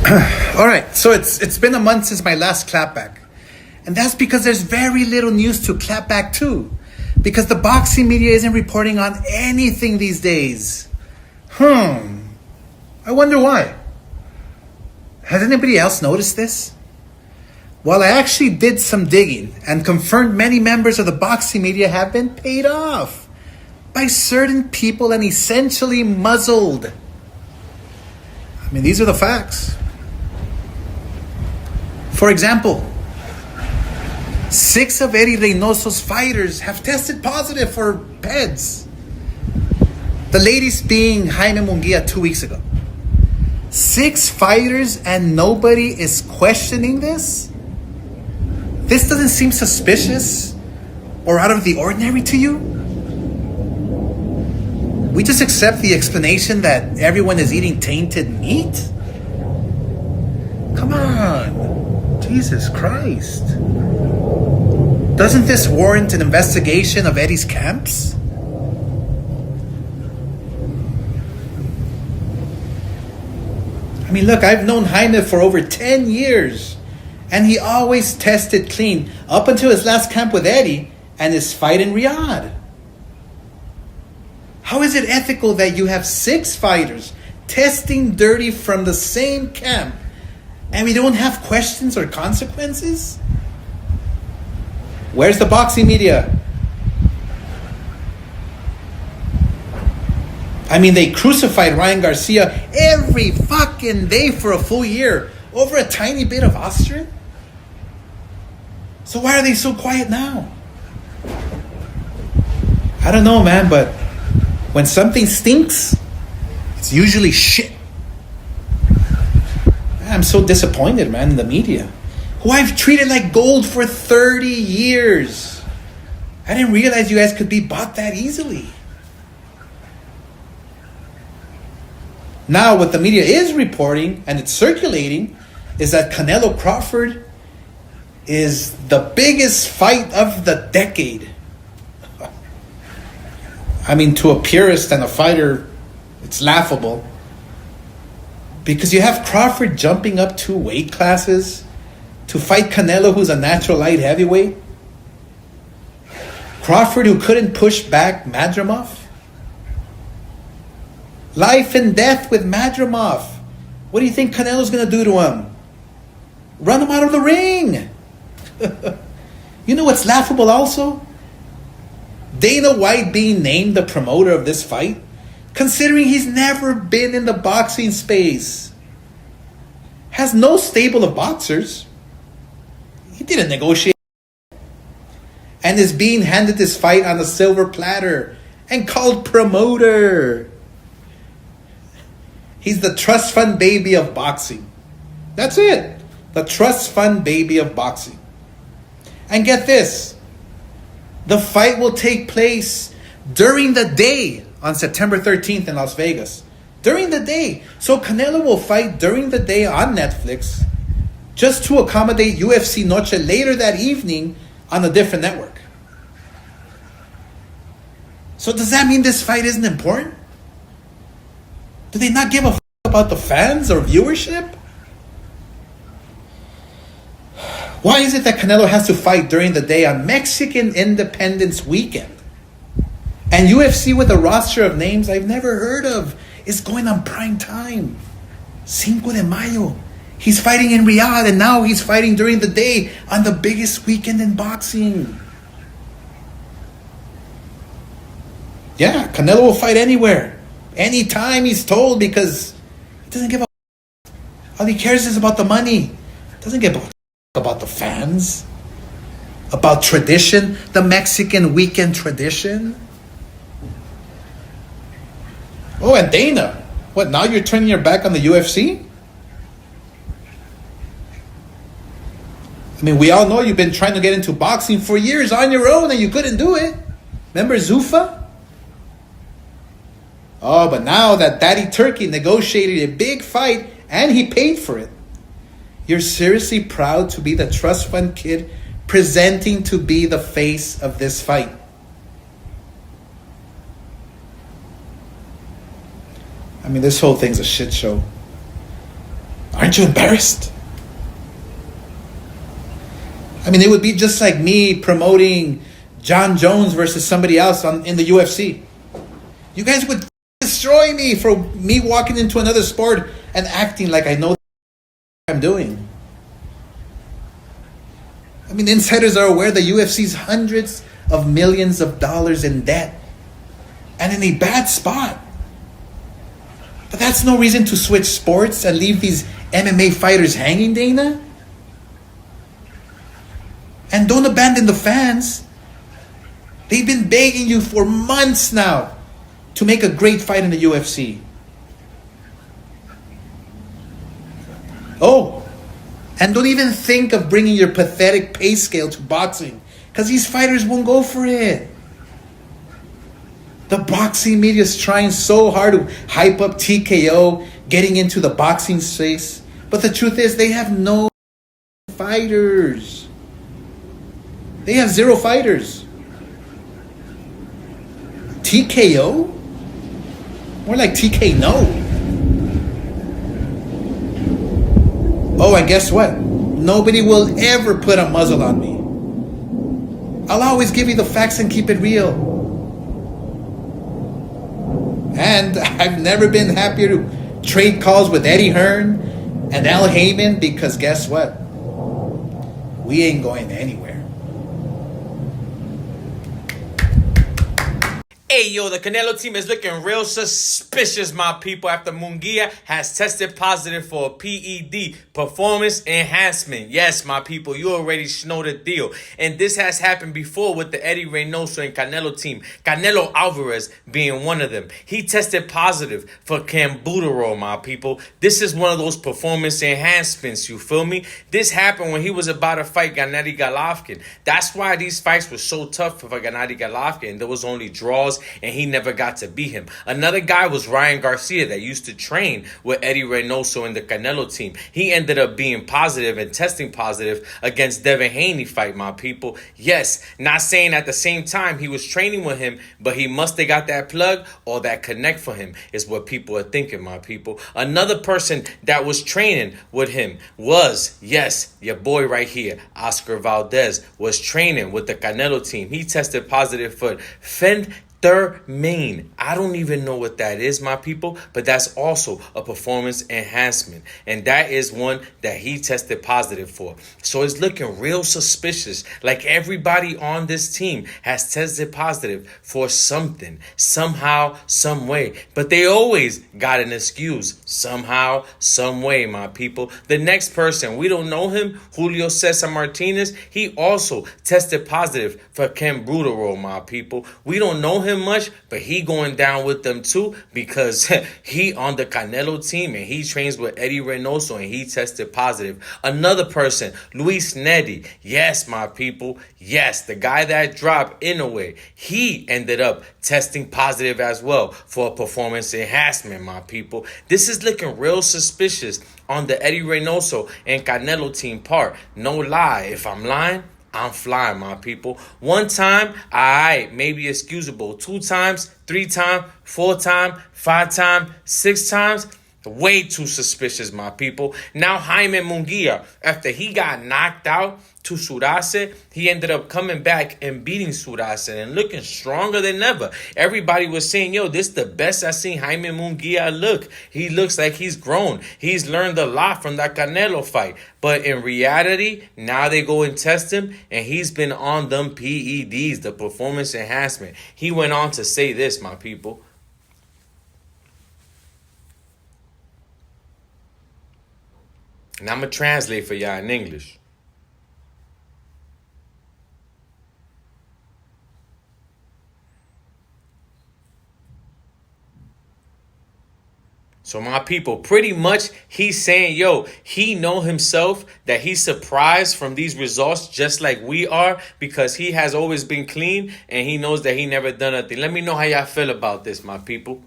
All right, so it's been a month since my last clapback. And that's because there's very little news to clap back to. Because the boxing media isn't reporting on anything these days. I wonder why. Has anybody else noticed this? Well, I actually did some digging and confirmed many members of the boxing media have been paid off by certain people and essentially muzzled. I mean, these are the facts. For example, 6 of Eddie Reynoso's fighters have tested positive for PEDs. The latest being Jaime Munguia 2 weeks ago. 6 fighters and nobody is questioning this? This doesn't seem suspicious or out of the ordinary to you? We just accept the explanation that everyone is eating tainted meat? Come on, Jesus Christ. Doesn't this warrant an investigation of Eddie's camps? I mean, look, I've known Jaime for over 10 years, and he always tested clean up until his last camp with Eddie and his fight in Riyadh. How is it ethical that you have 6 fighters testing dirty from the same camp and we don't have questions or consequences? Where's the boxing media? I mean, they crucified Ryan Garcia every fucking day for a full year over a tiny bit of Austrian. So why are they so quiet now? I don't know, man, but when something stinks, it's usually shit. I'm so disappointed, man, in the media, who I've treated like gold for 30 years. I didn't realize you guys could be bought that easily. Now, what the media is reporting, and it's circulating, is that Canelo Crawford is the biggest fight of the decade. I mean, to a purist and a fighter, it's laughable. Because you have Crawford jumping up 2 weight classes to fight Canelo, who's a natural light heavyweight. Crawford, who couldn't push back Madrimov. Life and death with Madrimov. What do you think Canelo's going to do to him? Run him out of the ring. You know what's laughable also? Dana White being named the promoter of this fight, considering he's never been in the boxing space. Has no stable of boxers. He didn't negotiate. And is being handed this fight on a silver platter and called promoter. He's the trust fund baby of boxing. That's it. The trust fund baby of boxing. And get this. The fight will take place during the day on September 13th in Las Vegas. During the day. So Canelo will fight during the day on Netflix just to accommodate UFC Noche later that evening on a different network. So does that mean this fight isn't important? Do they not give a about the fans or viewership? Why is it that Canelo has to fight during the day on Mexican Independence Weekend? And UFC, with a roster of names I've never heard of, is going on prime time. Cinco de Mayo. He's fighting in Riyadh, and now he's fighting during the day on the biggest weekend in boxing. Yeah, Canelo will fight anywhere. Anytime he's told, because he doesn't give a all he cares is about the money. Doesn't give a about the fans, about tradition, the Mexican weekend tradition. Oh, and Dana, what, now you're turning your back on the UFC? I mean, we all know you've been trying to get into boxing for years on your own and you couldn't do it. Remember Zuffa? Oh, but now that Daddy Turkey negotiated a big fight and he paid for it, you're seriously proud to be the trust fund kid presenting to be the face of this fight. I mean, this whole thing's a shit show. Aren't you embarrassed? I mean, it would be just like me promoting John Jones versus somebody else in the UFC. You guys would destroy me for me walking into another sport and acting like I know what I'm doing. I mean, insiders are aware the UFC's hundreds of millions of dollars in debt and in a bad spot. But that's no reason to switch sports and leave these MMA fighters hanging, Dana. And don't abandon the fans. They've been begging you for months now to make a great fight in the UFC. Oh, and don't even think of bringing your pathetic pay scale to boxing, because these fighters won't go for it. The boxing media is trying so hard to hype up TKO getting into the boxing space, but the truth is they have no fighters. They have 0 fighters. TKO? More like TK no. Oh, and guess what? Nobody will ever put a muzzle on me. I'll always give you the facts and keep it real. And I've never been happier to trade calls with Eddie Hearn and Al Heyman, because guess what? We ain't going anywhere. Hey, yo, the Canelo team is looking real suspicious, my people, after Munguia has tested positive for a PED, performance enhancement. Yes, my people, you already know the deal. And this has happened before with the Eddie Reynoso and Canelo team, Canelo Alvarez being one of them. He tested positive for cambuterol, my people. This is one of those performance enhancements, you feel me? This happened when he was about to fight Gennady Golovkin. That's why these fights were so tough for Gennady Golovkin. There was only draws, and he never got to beat him. Another guy was Ryan Garcia that used to train with Eddie Reynoso and the Canelo team. He ended up being positive and testing positive against Devin Haney fight, my people. Yes, not saying at the same time he was training with him, but he must have got that plug or that connect for him, is what people are thinking, my people. Another person that was training with him was, yes, your boy right here, Oscar Valdez, was training with the Canelo team. He tested positive for phentermine. I don't even know what that is, my people, but that's also a performance enhancement. And that is one that he tested positive for. So it's looking real suspicious. Like everybody on this team has tested positive for something, somehow, some way. But they always got an excuse, somehow, some way, my people. The next person, we don't know him, Julio Cesar Martinez. He also tested positive for cambuterol, my people. We don't know him much, but he going down with them too, because he on the Canelo team and he trains with Eddie Reynoso and he tested positive. Another person, Luis Nedi. Yes, my people. Yes, the guy that dropped Inoue, he ended up testing positive as well for a performance enhancement, my people. This is looking real suspicious on the Eddie Reynoso and Canelo team part. No lie. If I'm lying, I'm flying, my people. One time, alright, maybe excusable. 2 times, 3 times, 4 times, 5 times, 6 times, way too suspicious, my people. Now Jaime Munguia, after he got knocked out to Surace, he ended up coming back and beating Surace and looking stronger than ever. Everybody was saying, yo, this is the best I've seen Jaime Munguia look. He looks like he's grown. He's learned a lot from that Canelo fight. But in reality, now they go and test him, and he's been on them PEDs, the performance enhancement. He went on to say this, my people. And I'm going to translate for y'all in English. So my people, pretty much he's saying, yo, he know himself that he's surprised from these results just like we are, because he has always been clean and he knows that he never done nothing. Let me know how y'all feel about this, my people.